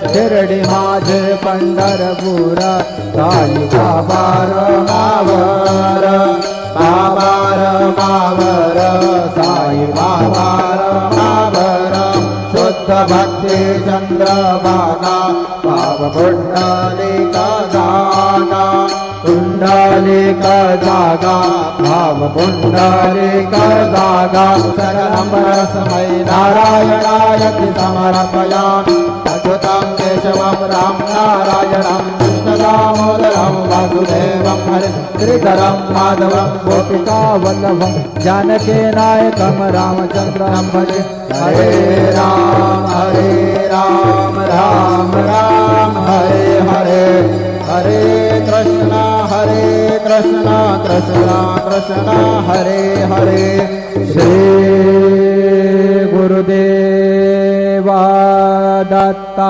शिर्डी माझे पंढरपूर साई बाबार मावर बाबार मावर साई बाबार मावर शुद्ध भक्ती चंद्रभागा बाब पुंडलिक जागा पुंडलिक जागा भाव पुंडलिक जागा शरणं रसमय नारायणाय समर्पयामि अच्युतं केशवं राम नारायणं कृष्णदामोदरं वासुदेवं हरे श्रीधरं माधवं गोपिका वल्लभं जानकी नायकं रामचन्द्रं भजे हरे राम राम राम हरे हरे हरे कृष्णा कृष्णा कृष्णा हरे हरे श्री गुरुदेवा दत्ता।